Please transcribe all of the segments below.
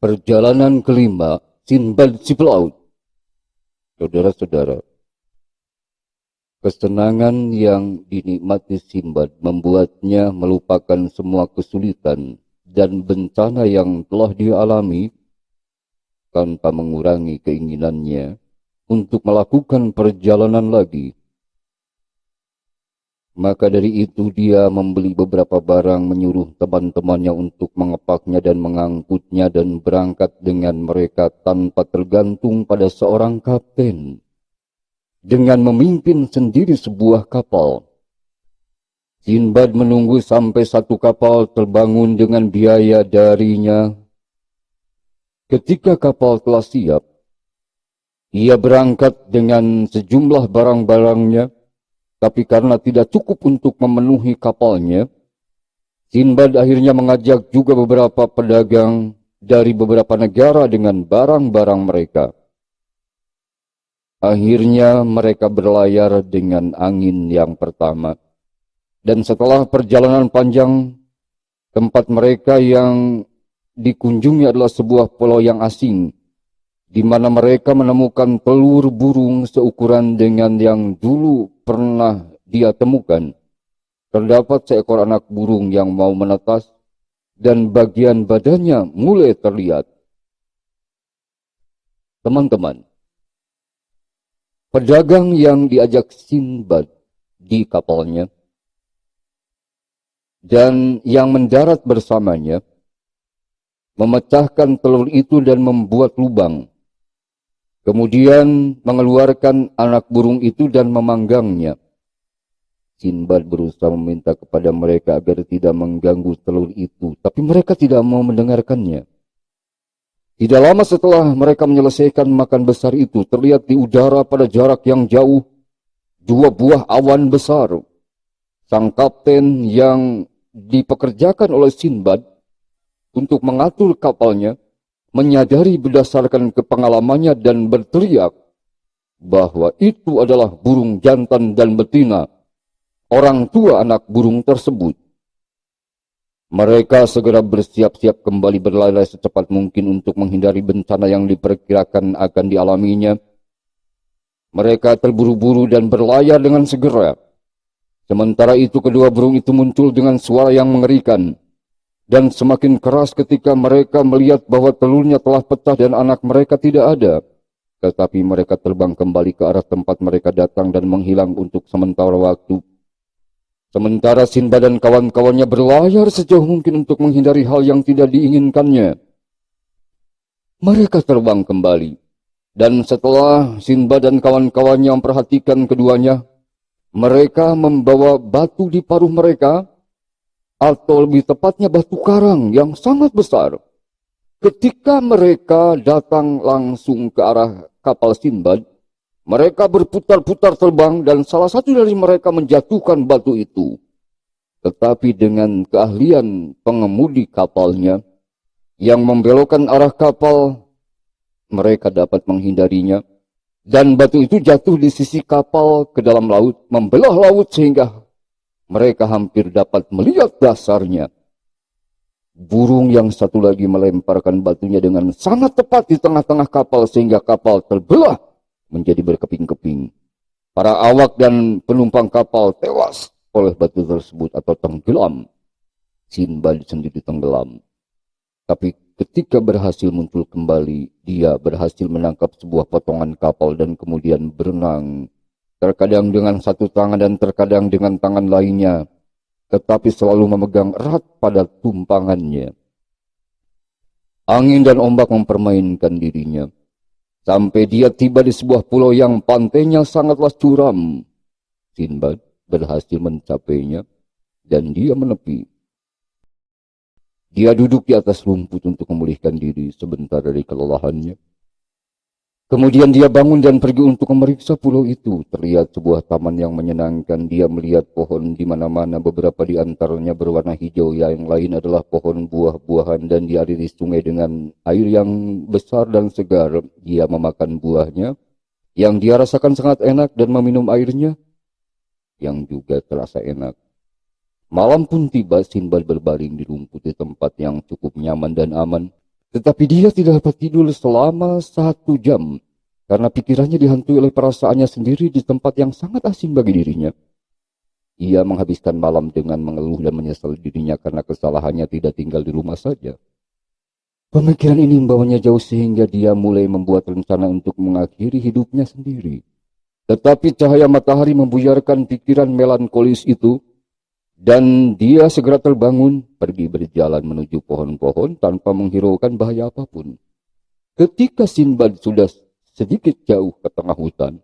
Perjalanan kelima, Sinbad si pelaut. Saudara-saudara, kesenangan yang dinikmati Sinbad membuatnya melupakan semua kesulitan dan bencana yang telah dialami tanpa mengurangi keinginannya untuk melakukan perjalanan lagi. Maka dari itu dia membeli beberapa barang, menyuruh teman-temannya untuk mengepaknya dan mengangkutnya dan berangkat dengan mereka tanpa tergantung pada seorang kapten, dengan memimpin sendiri sebuah kapal. Sinbad menunggu sampai satu kapal terbangun dengan biaya darinya. Ketika kapal telah siap, ia berangkat dengan sejumlah barang-barangnya. Tapi karena tidak cukup untuk memenuhi kapalnya, Sinbad akhirnya mengajak juga beberapa pedagang dari beberapa negara dengan barang-barang mereka. Akhirnya mereka berlayar dengan angin yang pertama. Dan setelah perjalanan panjang, tempat mereka yang dikunjungi adalah sebuah pulau yang asing, di mana mereka menemukan telur burung seukuran dengan yang dulu pernah dia temukan. Terdapat seekor anak burung yang mau menetas, dan bagian badannya mulai terlihat. Teman-teman, pedagang yang diajak Sinbad di kapalnya, dan yang mendarat bersamanya, memecahkan telur itu dan membuat lubang. Kemudian mengeluarkan anak burung itu dan memanggangnya. Sinbad berusaha meminta kepada mereka agar tidak mengganggu telur itu, tapi mereka tidak mau mendengarkannya. Tidak lama setelah mereka menyelesaikan makan besar itu, terlihat di udara pada jarak yang jauh dua buah awan besar. Sang kapten yang dipekerjakan oleh Sinbad untuk mengatur kapalnya menyadari berdasarkan kepengalamannya dan berteriak bahwa itu adalah burung jantan dan betina, orang tua anak burung tersebut. Mereka segera bersiap-siap kembali berlari secepat mungkin untuk menghindari bencana yang diperkirakan akan dialaminya. Mereka terburu-buru dan berlayar dengan segera. Sementara itu kedua burung itu muncul dengan suara yang mengerikan. Dan semakin keras ketika mereka melihat bahwa telurnya telah pecah dan anak mereka tidak ada. Tetapi mereka terbang kembali ke arah tempat mereka datang dan menghilang untuk sementara waktu. Sementara Sinbad dan kawan-kawannya berlayar sejauh mungkin untuk menghindari hal yang tidak diinginkannya. Mereka terbang kembali. Dan setelah Sinbad dan kawan-kawannya memperhatikan keduanya, mereka membawa batu di paruh mereka, atau lebih tepatnya batu karang yang sangat besar. Ketika mereka datang langsung ke arah kapal Sinbad, mereka berputar-putar terbang dan salah satu dari mereka menjatuhkan batu itu. Tetapi dengan keahlian pengemudi kapalnya yang membelokkan arah kapal, mereka dapat menghindarinya. Dan batu itu jatuh di sisi kapal ke dalam laut, membelah laut sehingga mereka hampir dapat melihat dasarnya. Burung yang satu lagi melemparkan batunya dengan sangat tepat di tengah-tengah kapal sehingga kapal terbelah menjadi berkeping-keping. Para awak dan penumpang kapal tewas oleh batu tersebut atau tenggelam. Sinbad sendiri tenggelam. Tapi ketika berhasil muncul kembali, dia berhasil menangkap sebuah potongan kapal dan kemudian berenang. Terkadang dengan satu tangan dan terkadang dengan tangan lainnya, tetapi selalu memegang erat pada tumpangannya. Angin dan ombak mempermainkan dirinya, sampai dia tiba di sebuah pulau yang pantainya sangatlah curam. Sinbad berhasil mencapainya, dan dia menepi. Dia duduk di atas rumput untuk memulihkan diri sebentar dari kelelahannya. Kemudian dia bangun dan pergi untuk memeriksa pulau itu. Terlihat sebuah taman yang menyenangkan. Dia melihat pohon di mana-mana, beberapa di antaranya berwarna hijau, yang lain adalah pohon buah-buahan, dan dialiri sungai dengan air yang besar dan segar. Dia memakan buahnya, yang dia rasakan sangat enak, dan meminum airnya, yang juga terasa enak. Malam pun tiba. Sinbad berbaring di rumput di tempat yang cukup nyaman dan aman. Tetapi dia tidak dapat tidur selama 1 jam, karena pikirannya dihantui oleh perasaannya sendiri di tempat yang sangat asing bagi dirinya. Ia menghabiskan malam dengan mengeluh dan menyesal dirinya karena kesalahannya tidak tinggal di rumah saja. Pemikiran ini membawanya jauh sehingga dia mulai membuat rencana untuk mengakhiri hidupnya sendiri. Tetapi cahaya matahari membuyarkan pikiran melankolis itu, dan dia segera terbangun, pergi berjalan menuju pohon-pohon tanpa menghiraukan bahaya apapun. Ketika Sinbad sudah sedikit jauh ke tengah hutan,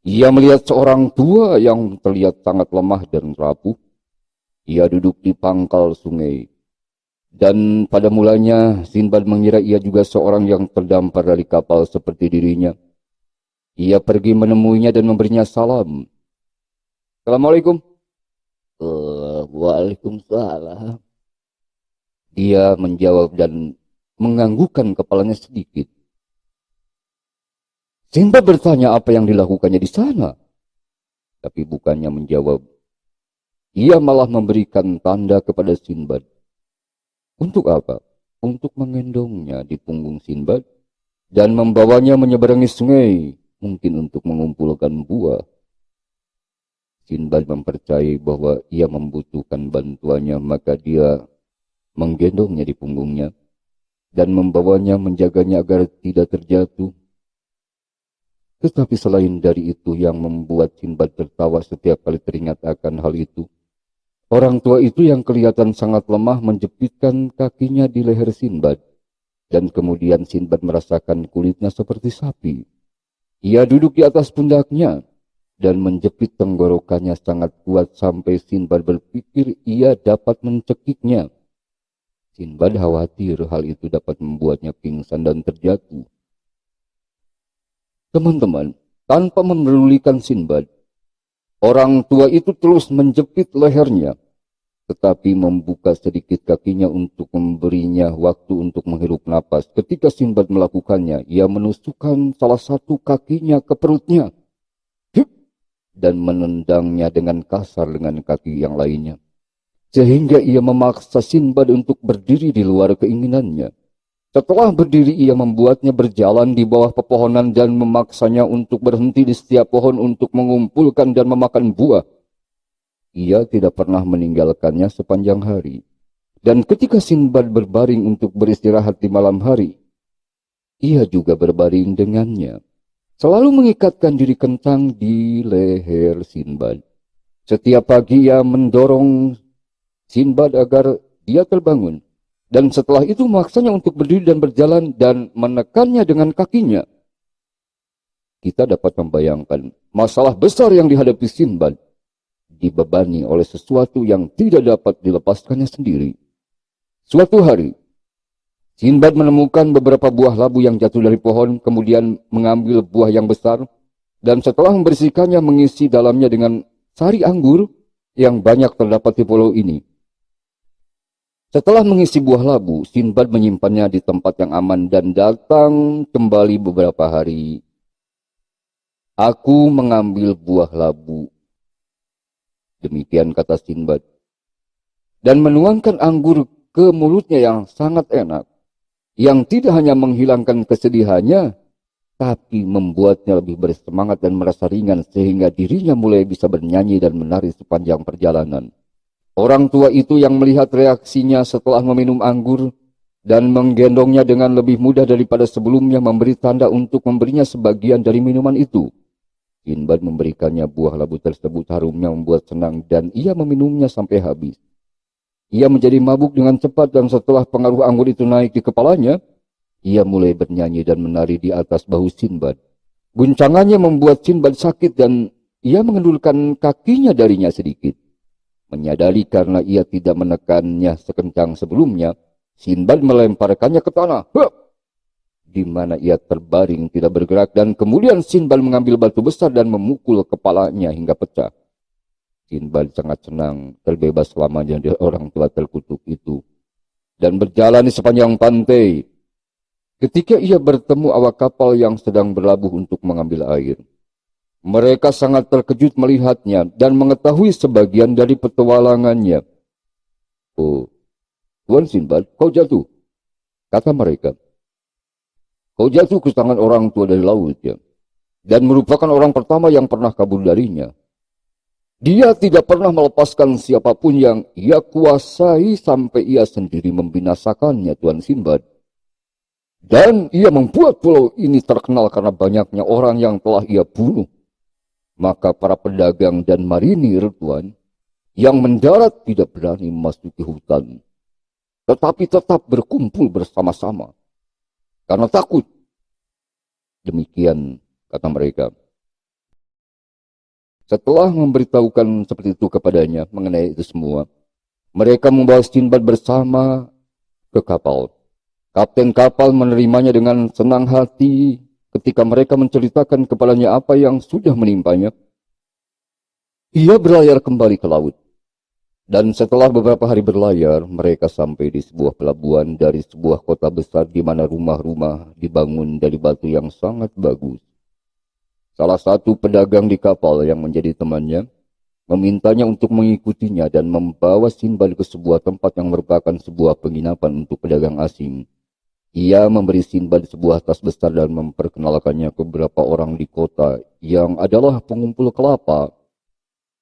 ia melihat seorang tua yang terlihat sangat lemah dan rapuh. Ia duduk di pangkal sungai. Dan pada mulanya Sinbad mengira ia juga seorang yang terdampar dari kapal seperti dirinya. Ia pergi menemuinya dan memberinya salam. Assalamualaikum. Waalaikumsalam. Dia menjawab dan menganggukkan kepalanya sedikit. Sinbad bertanya apa yang dilakukannya di sana. Tapi bukannya menjawab, ia malah memberikan tanda kepada Sinbad. Untuk apa? Untuk menggendongnya di punggung Sinbad dan membawanya menyeberangi sungai, mungkin untuk mengumpulkan buah. Sinbad mempercayai bahwa ia membutuhkan bantuannya, maka dia menggendongnya di punggungnya dan membawanya menjaganya agar tidak terjatuh. Tetapi selain dari itu yang membuat Sinbad tertawa setiap kali teringat akan hal itu, orang tua itu yang kelihatan sangat lemah menjepitkan kakinya di leher Sinbad, dan kemudian Sinbad merasakan kulitnya seperti sapi. Ia duduk di atas pundaknya dan menjepit tenggorokannya sangat kuat sampai Sinbad berpikir ia dapat mencekiknya. Sinbad khawatir hal itu dapat membuatnya pingsan dan terjatuh. Teman-teman, tanpa memerlukan Sinbad, orang tua itu terus menjepit lehernya, tetapi membuka sedikit kakinya untuk memberinya waktu untuk menghirup napas. Ketika Sinbad melakukannya, ia menusukkan salah satu kakinya ke perutnya dan menendangnya dengan kasar dengan kaki yang lainnya, sehingga ia memaksa Sinbad untuk berdiri di luar keinginannya. Setelah berdiri, ia membuatnya berjalan di bawah pepohonan dan memaksanya untuk berhenti di setiap pohon untuk mengumpulkan dan memakan buah. Ia tidak pernah meninggalkannya sepanjang hari. Dan ketika Sinbad berbaring untuk beristirahat di malam hari, ia juga berbaring dengannya, selalu mengikatkan diri kencang di leher Sinbad. Setiap pagi ia mendorong Sinbad agar dia terbangun, dan setelah itu memaksanya untuk berdiri dan berjalan dan menekannya dengan kakinya. Kita dapat membayangkan masalah besar yang dihadapi Sinbad, dibebani oleh sesuatu yang tidak dapat dilepaskannya sendiri. Suatu hari, Sinbad menemukan beberapa buah labu yang jatuh dari pohon, kemudian mengambil buah yang besar, dan setelah membersihkannya mengisi dalamnya dengan sari anggur yang banyak terdapat di pulau ini. Setelah mengisi buah labu, Sinbad menyimpannya di tempat yang aman dan datang kembali beberapa hari. Aku mengambil buah labu, demikian kata Sinbad, dan menuangkan anggur ke mulutnya yang sangat enak, yang tidak hanya menghilangkan kesedihannya, tapi membuatnya lebih bersemangat dan merasa ringan sehingga dirinya mulai bisa bernyanyi dan menari sepanjang perjalanan. Orang tua itu yang melihat reaksinya setelah meminum anggur dan menggendongnya dengan lebih mudah daripada sebelumnya memberi tanda untuk memberinya sebagian dari minuman itu. Sinbad memberikannya buah labu tersebut, harumnya membuat senang dan ia meminumnya sampai habis. Ia menjadi mabuk dengan cepat dan setelah pengaruh anggur itu naik di kepalanya, ia mulai bernyanyi dan menari di atas bahu Sinbad. Guncangannya membuat Sinbad sakit dan ia mengendulkan kakinya darinya sedikit. Menyadari karena ia tidak menekannya sekencang sebelumnya, Sinbad melemparkannya ke tanah, di mana ia terbaring tidak bergerak, dan kemudian Sinbad mengambil batu besar dan memukul kepalanya hingga pecah. Sinbad sangat senang terbebas selamanya dari orang tua terkutuk itu dan berjalan di sepanjang pantai. Ketika ia bertemu awak kapal yang sedang berlabuh untuk mengambil air, mereka sangat terkejut melihatnya dan mengetahui sebagian dari petualangannya. "Oh, Tuan Sinbad, kau jatuh," kata mereka. Kau jatuh ke tangan orang tua dari laut, ya, dan merupakan orang pertama yang pernah kabur darinya. Dia tidak pernah melepaskan siapapun yang ia kuasai sampai ia sendiri membinasakannya, Tuan Sinbad. Dan ia membuat pulau ini terkenal karena banyaknya orang yang telah ia bunuh. Maka para pedagang dan marinir, Tuan, yang mendarat tidak berani memasuki hutan, tetapi tetap berkumpul bersama-sama karena takut. Demikian kata mereka. Setelah memberitahukan seperti itu kepadanya mengenai itu semua, mereka membawa Sinbad bersama ke kapal. Kapten kapal menerimanya dengan senang hati ketika mereka menceritakan kepadanya apa yang sudah menimpanya. Ia berlayar kembali ke laut. Dan setelah beberapa hari berlayar, mereka sampai di sebuah pelabuhan dari sebuah kota besar di mana rumah-rumah dibangun dari batu yang sangat bagus. Salah satu pedagang di kapal yang menjadi temannya memintanya untuk mengikutinya dan membawa Sinbad ke sebuah tempat yang merupakan sebuah penginapan untuk pedagang asing. Ia memberi Sinbad sebuah tas besar dan memperkenalkannya ke beberapa orang di kota yang adalah pengumpul kelapa.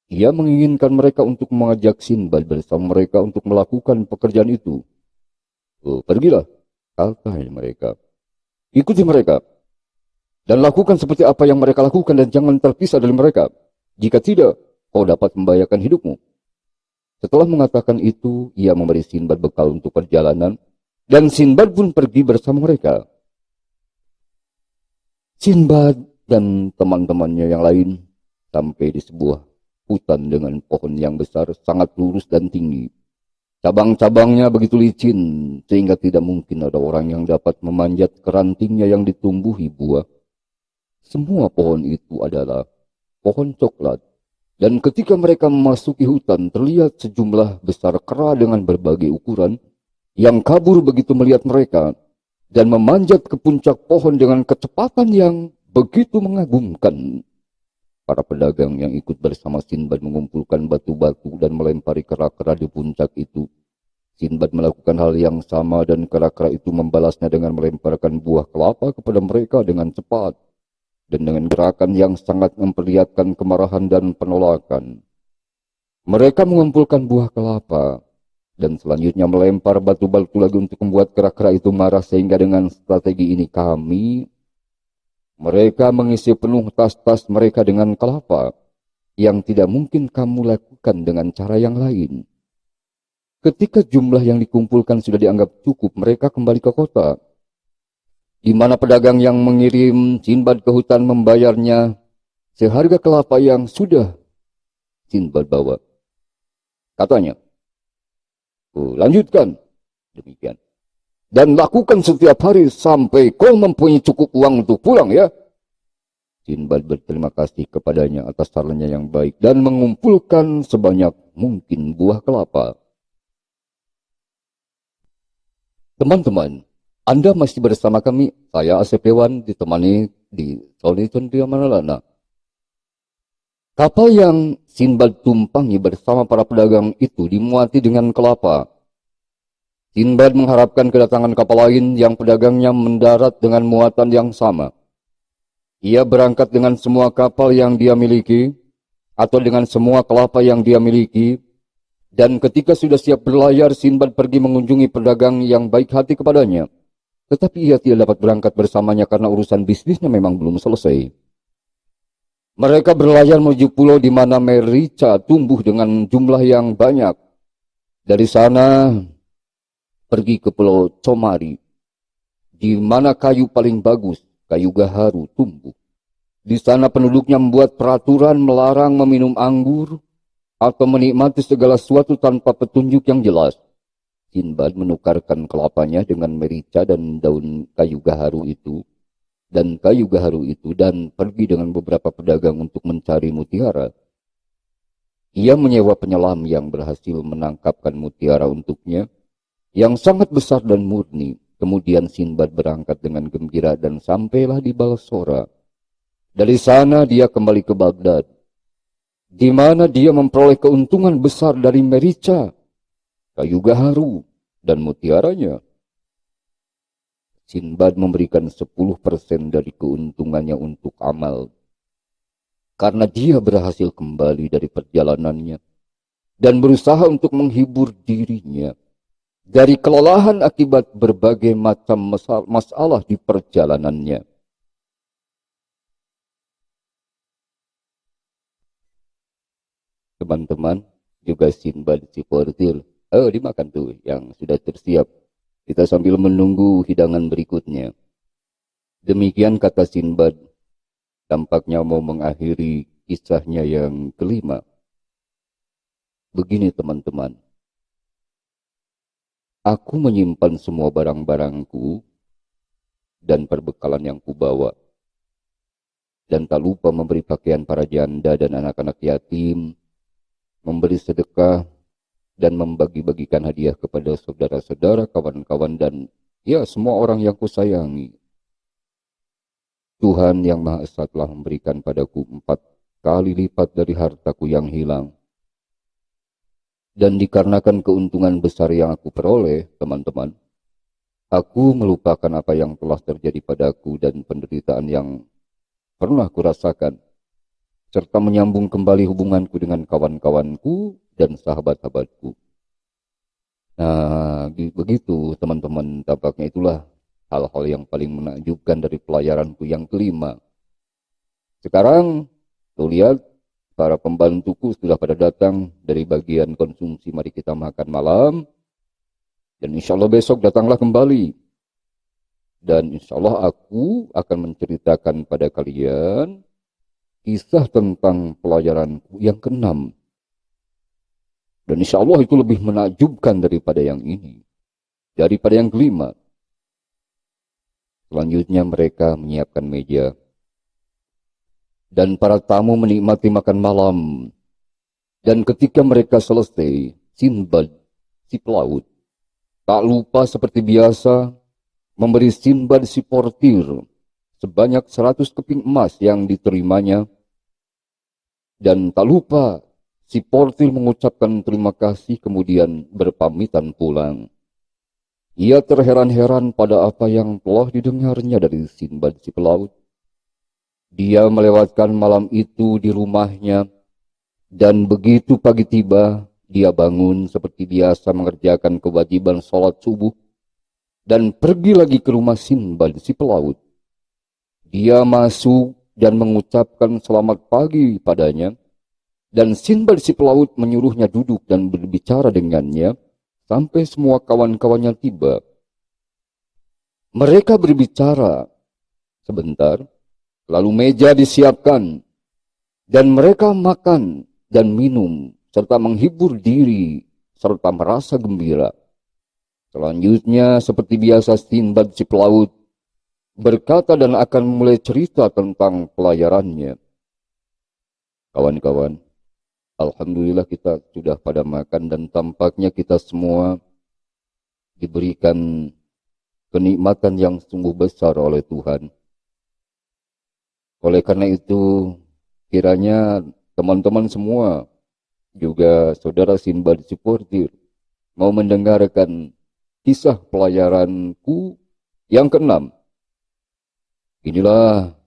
Ia menginginkan mereka untuk mengajak Sinbad bersama mereka untuk melakukan pekerjaan itu. Oh, pergilah, kata mereka. Ikuti mereka. Dan lakukan seperti apa yang mereka lakukan dan jangan terpisah dari mereka. Jika tidak, kau dapat membahayakan hidupmu. Setelah mengatakan itu, ia memberi Sinbad bekal untuk perjalanan. Dan Sinbad pun pergi bersama mereka. Sinbad dan teman-temannya yang lain sampai di sebuah hutan dengan pohon yang besar, sangat lurus dan tinggi. Cabang-cabangnya begitu licin, sehingga tidak mungkin ada orang yang dapat memanjat ke rantingnya yang ditumbuhi buah. Semua pohon itu adalah pohon coklat. Dan ketika mereka memasuki hutan, terlihat sejumlah besar kera dengan berbagai ukuran yang kabur begitu melihat mereka dan memanjat ke puncak pohon dengan kecepatan yang begitu mengagumkan. Para pedagang yang ikut bersama Sinbad mengumpulkan batu-batu dan melempari kera-kera di puncak itu. Sinbad melakukan hal yang sama dan kera-kera itu membalasnya dengan melemparkan buah kelapa kepada mereka dengan cepat dan dengan gerakan yang sangat memperlihatkan kemarahan dan penolakan. Mereka mengumpulkan buah kelapa dan selanjutnya melempar batu-batu lagi untuk membuat kera-kera itu marah, sehingga dengan strategi ini mereka mengisi penuh tas-tas mereka dengan kelapa yang tidak mungkin kamu lakukan dengan cara yang lain. Ketika jumlah yang dikumpulkan sudah dianggap cukup, mereka kembali ke kota, di mana pedagang yang mengirim Sinbad ke hutan membayarnya seharga kelapa yang sudah Sinbad bawa. Katanya, lanjutkan demikian. Dan lakukan setiap hari sampai kau mempunyai cukup uang untuk pulang, ya. Sinbad berterima kasih kepadanya atas sarannya yang baik dan mengumpulkan sebanyak mungkin buah kelapa. Teman-teman, Anda masih bersama kami, saya Asep Dewan, ditemani di Tony Chandria Manalana. Kapal yang Sinbad tumpangi bersama para pedagang itu dimuati dengan kelapa. Sinbad mengharapkan kedatangan kapal lain yang pedagangnya mendarat dengan muatan yang sama. Ia berangkat dengan semua kapal yang dia miliki, atau dengan semua kelapa yang dia miliki, dan ketika sudah siap berlayar, Sinbad pergi mengunjungi pedagang yang baik hati kepadanya. Tetapi ia tidak dapat berangkat bersamanya karena urusan bisnisnya memang belum selesai. Mereka berlayar menuju pulau di mana merica tumbuh dengan jumlah yang banyak. Dari sana pergi ke pulau Comari, di mana kayu paling bagus, kayu gaharu, tumbuh. Di sana penduduknya membuat peraturan melarang meminum anggur atau menikmati segala sesuatu tanpa petunjuk yang jelas. Sinbad menukarkan kelapanya dengan merica dan daun kayu gaharu itu, dan pergi dengan beberapa pedagang untuk mencari mutiara. Ia menyewa penyelam yang berhasil menangkapkan mutiara untuknya, yang sangat besar dan murni. Kemudian Sinbad berangkat dengan gembira dan sampailah di Balsora. Dari sana dia kembali ke Baghdad, di mana dia memperoleh keuntungan besar dari merica, kayu gaharu, dan mutiaranya. Sinbad memberikan 10% dari keuntungannya untuk amal. Karena dia berhasil kembali dari perjalanannya dan berusaha untuk menghibur dirinya dari kelelahan akibat berbagai macam masalah di perjalanannya. Teman-teman, juga Sinbad si portir. Oh, dimakan tuh yang sudah tersiap. Kita sambil menunggu hidangan berikutnya. Demikian kata Sinbad, tampaknya mau mengakhiri kisahnya yang kelima. Begini teman-teman, aku menyimpan semua barang-barangku dan perbekalan yang kubawa. Dan tak lupa memberi pakaian para janda dan anak-anak yatim, memberi sedekah, dan membagi-bagikan hadiah kepada saudara-saudara, kawan-kawan, dan ya semua orang yang kusayangi. Tuhan yang Maha Esa telah memberikan padaku 4 kali lipat dari hartaku yang hilang. Dan dikarenakan keuntungan besar yang aku peroleh, teman-teman, aku melupakan apa yang telah terjadi padaku dan penderitaan yang pernah kurasakan, serta menyambung kembali hubunganku dengan kawan-kawanku dan sahabat-sahabatku. Nah, begitu teman-teman, tampaknya itulah hal-hal yang paling menakjubkan dari pelayaranku yang kelima. Sekarang, tuh lihat, para pembantuku sudah pada datang dari bagian konsumsi. Mari kita makan malam. Dan insya Allah besok datanglah kembali. Dan insya Allah aku akan menceritakan pada kalian kisah tentang pelayaranku yang ke-6. Dan insya Allah itu lebih menakjubkan daripada yang ini. Daripada yang kelima. Selanjutnya mereka menyiapkan meja. Dan para tamu menikmati makan malam. Dan ketika mereka selesai, Sinbad, si pelaut, tak lupa seperti biasa memberi Sinbad si portir sebanyak 100 keping emas yang diterimanya. Dan tak lupa si portir mengucapkan terima kasih kemudian berpamitan pulang. Ia terheran-heran pada apa yang telah didengarnya dari Sinbad si pelaut. Dia melewatkan malam itu di rumahnya, dan begitu pagi tiba, dia bangun seperti biasa mengerjakan kewajiban sholat subuh, dan pergi lagi ke rumah Sinbad si pelaut. Dia masuk dan mengucapkan selamat pagi padanya, dan Sinbad si pelaut menyuruhnya duduk dan berbicara dengannya, sampai semua kawan-kawannya tiba. Mereka berbicara sebentar, lalu meja disiapkan, dan mereka makan dan minum, serta menghibur diri, serta merasa gembira. Selanjutnya, seperti biasa Sinbad si pelaut berkata dan akan mulai cerita tentang pelayarannya. Kawan-kawan, alhamdulillah kita sudah pada makan dan tampaknya kita semua diberikan kenikmatan yang sungguh besar oleh Tuhan. Oleh karena itu, kiranya teman-teman semua, juga saudara Sinbad si portir, mau mendengarkan kisah pelayaranku yang ke-6. Inilah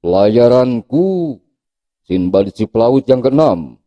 pelayaranku Sinbad si pelaut yang ke-6.